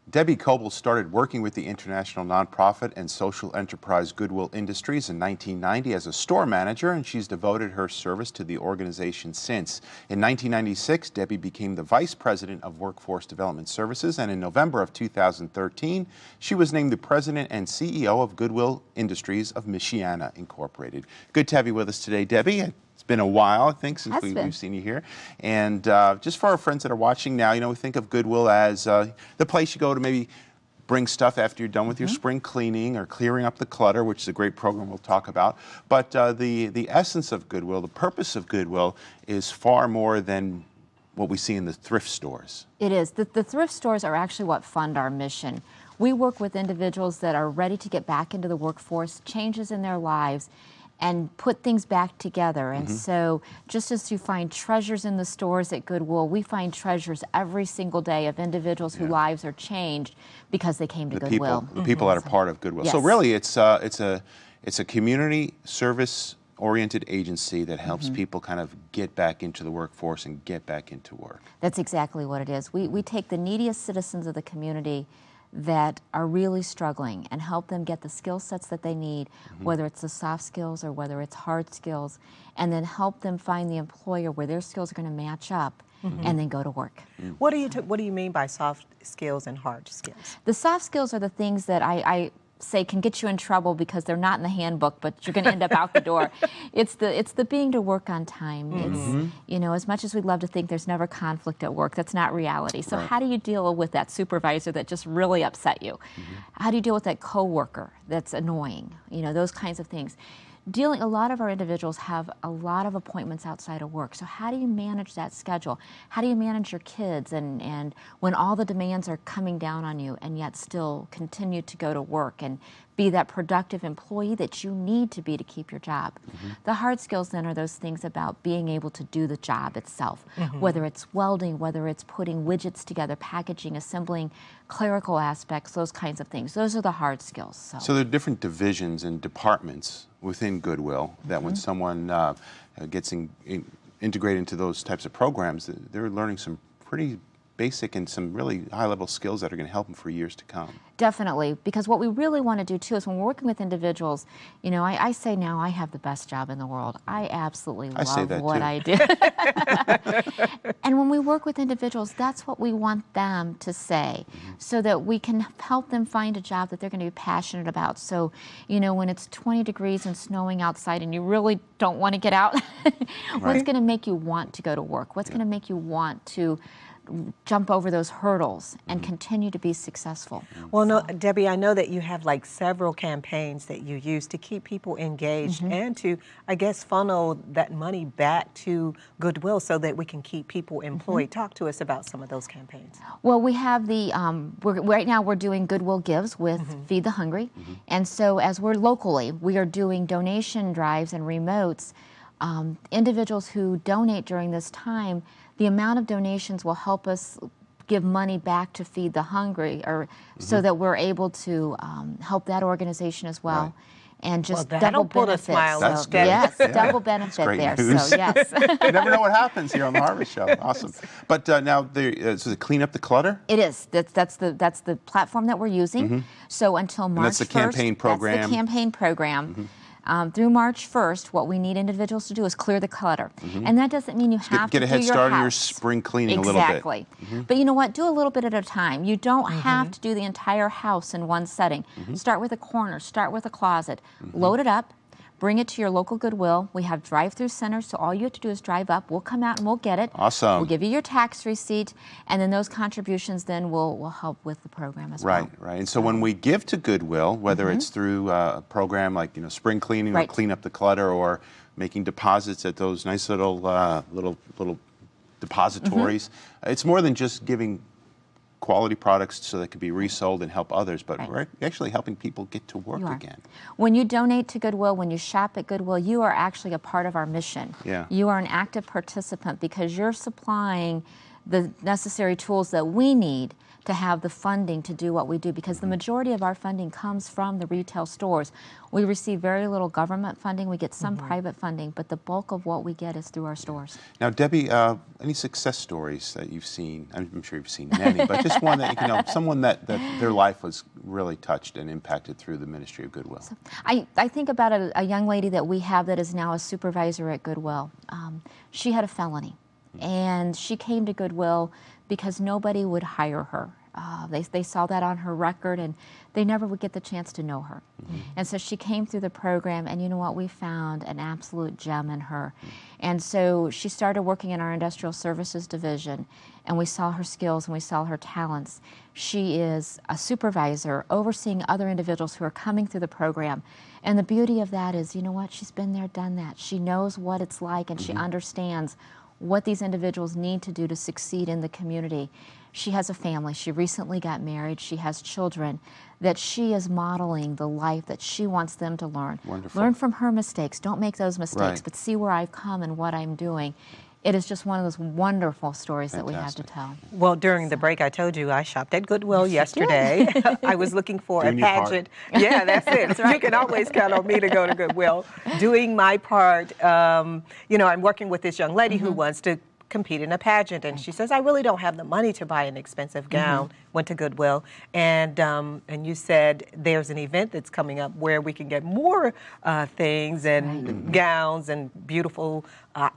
Debie Coble started working with the international nonprofit and social enterprise Goodwill Industries in 1990 as a store manager, and she's devoted her service to the organization since. In 1996, Debie became the Vice President of Workforce Development Services, and in November of 2013, she was named the President and CEO of Goodwill Industries of Michiana, Incorporated. Good to have you with us today, Debie. It's been a while, I think, since we've seen you here. And just for our friends that are watching now, we think of Goodwill as the place you go to maybe bring stuff after you're done with your spring cleaning or clearing up the clutter, which is a great program we'll talk about. But the essence of Goodwill, the purpose of Goodwill, is far more than what we see in the thrift stores. It is. The thrift stores are actually what fund our mission. We work with individuals that are ready to get back into the workforce, changes in their lives, and put things back together. And so just as you find treasures in the stores at Goodwill, we find treasures every single day of individuals whose lives are changed because they came to Goodwill. The people that are part of Goodwill. Yes. So really it's a community service oriented agency that helps people kind of get back into the workforce and get back into work. That's exactly what it is. We take the neediest citizens of the community that are really struggling and help them get the skill sets that they need, whether it's the soft skills or whether it's hard skills, and then help them find the employer where their skills are going to match up and then go to work. What do you mean by soft skills and hard skills? The soft skills are the things that I say can get you in trouble because they're not in the handbook, but you're going to end up out the door. It's the being to work on time. It's, as much as we'd love to think there's never conflict at work, that's not reality. So how do you deal with that supervisor that just really upset you? How do you deal with that coworker that's annoying? Those kinds of things. A lot of our individuals have a lot of appointments outside of work. So how do you manage that schedule? How do you manage your kids and when all the demands are coming down on you and yet still continue to go to work and be that productive employee that you need to be to keep your job? The hard skills then are those things about being able to do the job itself, whether it's welding, whether it's putting widgets together, packaging, assembling, clerical aspects, those kinds of things. Those are the hard skills. So there are different divisions and departments within Goodwill that when someone gets integrated into those types of programs, they're learning some pretty basic and some really high-level skills that are going to help them for years to come. Definitely, because what we really want to do too is when we're working with individuals, I say now I have the best job in the world. I absolutely love what I do. And when we work with individuals, that's what we want them to say so that we can help them find a job that they're going to be passionate about. So, when it's 20 degrees and snowing outside and you really don't want to get out, what's going to make you want to go to work? What's going to make you want to jump over those hurdles and continue to be successful? Well, no, Debie, I know that you have several campaigns that you use to keep people engaged and to, I guess, funnel that money back to Goodwill so that we can keep people employed. Talk to us about some of those campaigns. Well, we have right now we're doing Goodwill Gives with Feed the Hungry. And so as we're locally, we are doing donation drives and remotes. Individuals who donate during this time, the amount of donations will help us give money back to Feed the Hungry, or so that we're able to help that organization as well. And just double benefits. That's good. Yes, double benefit there. News. So yes. You never know what happens here on the Harvest Show. Awesome. But now, so to clean up the clutter? It is. That's the platform that we're using. So until March 1st. That's the campaign program. That's the campaign program. Through March 1st, what we need individuals to do is clear the clutter. And that doesn't mean you have to do your house. Get a head start on your spring cleaning a little bit. Exactly. But you know what? Do a little bit at a time. You don't have to do the entire house in one setting. Start with a corner. Start with a closet. Load it up. Bring it to your local Goodwill. We have drive-through centers, so all you have to do is drive up. We'll come out and we'll get it. Awesome. We'll give you your tax receipt, and then those contributions then will help with the program as well. Right. And so when we give to Goodwill, whether it's through a program like spring cleaning or clean up the clutter, or making deposits at those nice little depositories, it's more than just giving quality products so they can be resold and help others, but we're actually helping people get to work again. When you donate to Goodwill, when you shop at Goodwill, you are actually a part of our mission. You are an active participant because you're supplying the necessary tools that we need to have the funding to do what we do, because the majority of our funding comes from the retail stores. We receive very little government funding. We get some private funding, but the bulk of what we get is through our stores. Now, Debbie, any success stories that you've seen? I'm sure you've seen many, but just one that, you know, someone that their life was really touched and impacted through the ministry of Goodwill. So I think about a young lady that we have that is now a supervisor at Goodwill. She had a felony, and she came to Goodwill because nobody would hire her. They saw that on her record, and they never would get the chance to know her. And so she came through the program, and you know what? We found an absolute gem in her. And so she started working in our industrial services division, and we saw her skills and we saw her talents. She is a supervisor overseeing other individuals who are coming through the program. And the beauty of that is, you know what? She's been there, done that. She knows what it's like, and she understands what these individuals need to do to succeed in the community. She has a family. She recently got married. She has children, that she is modeling the life that she wants them to learn. Wonderful. Learn from her mistakes. Don't make those mistakes, Right. but see where I've come and what I'm doing. It is just one of those wonderful stories that we have to Fantastic. tell. Well, during the break, I told you I shopped at Goodwill yesterday. I was looking for Doing a your part. pageant. Yeah, that's it. You can always count on me to go to Goodwill. Doing my part. You know, I'm working with this young lady who wants to compete in a pageant, and she says, I really don't have the money to buy an expensive gown. Went to Goodwill, and you said there's an event that's coming up where we can get more things and gowns and beautiful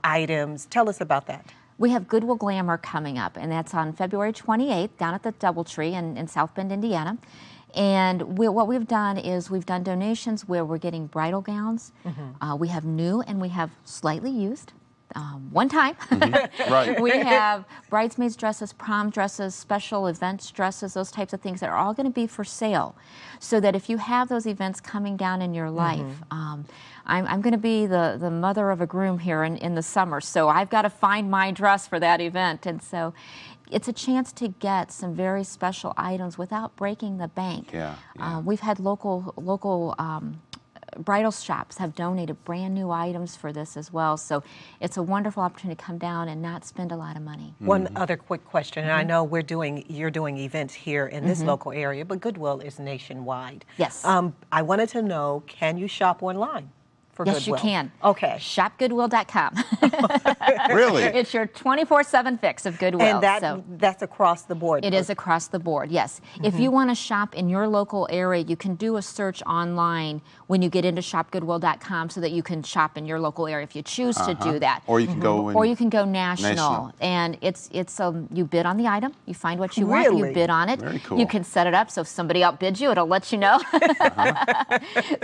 items. Tell us about that. We have Goodwill Glamour coming up, and that's on February 28th down at the Doubletree in South Bend, Indiana. And what we've done is we've done donations where we're getting bridal gowns. We have new and we have slightly used. One time. Right. We have bridesmaids dresses, prom dresses, special events dresses, those types of things that are all going to be for sale. So that if you have those events coming down in your life, I'm going to be the mother of a groom here in the summer, so I've got to find my dress for that event. And so it's a chance to get some very special items without breaking the bank. Yeah, We've had local bridal shops have donated brand new items for this as well. So it's a wonderful opportunity to come down and not spend a lot of money. One other quick question, and I know you're doing events here in this local area, but Goodwill is nationwide. Yes. I wanted to know, can you shop online for Yes, Goodwill? you can. Okay. ShopGoodwill.com. Really? It's your 24/7 fix of Goodwill. And that's across the board. It is across the board, yes. If you want to shop in your local area, you can do a search online when you get into shopgoodwill.com so that you can shop in your local area if you choose to do that. Or you can go Or you can go national. And it's you bid on the item, you find what you want, you Really? bid on it. Very cool. You can set it up so if somebody outbids you, it'll let you know.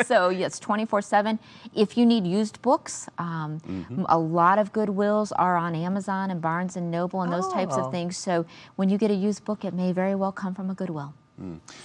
So it's 24/7. If you need used books, a lot of Goodwills are on Amazon and Barnes and Noble and those types of things. So when you get a used book, it may very well come from a Goodwill.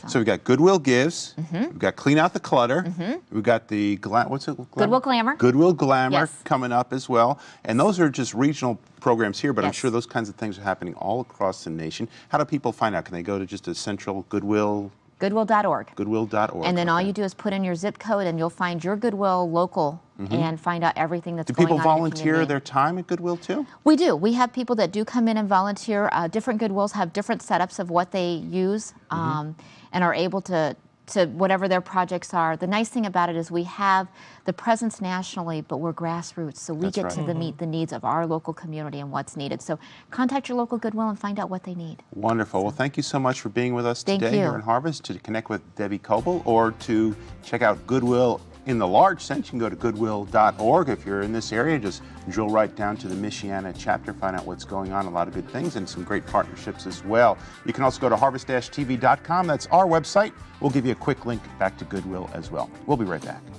So we've got Goodwill Gives, we've got Clean Out the Clutter, we've got the, what's it? Goodwill Glamour. Goodwill Glamour Yes. coming up as well. And those are just regional programs here, but I'm Yes. sure those kinds of things are happening all across the nation. How do people find out? Can they go to just a central Goodwill? Goodwill.org. Goodwill.org. And then all Okay. you do is put in your zip code and you'll find your Goodwill local and find out everything that's Do going people on in the volunteer community. their time at Goodwill too? We do. We have people that do come in and volunteer. Different Goodwills have different setups of what they use and are able to whatever their projects are. The nice thing about it is we have the presence nationally, but we're grassroots, so we That's get right. to meet the needs of our local community and what's needed. So contact your local Goodwill and find out what they need. Wonderful. Well, thank you so much for being with us Thank today you. here in Harvest. To connect with Debbie Coble or to check out Goodwill in the large sense, you can go to goodwill.org. If you're in this area, just drill right down to the Michiana chapter, find out what's going on, a lot of good things and some great partnerships as well. You can also go to harvest-tv.com. That's our website. We'll give you a quick link back to Goodwill as well. We'll be right back.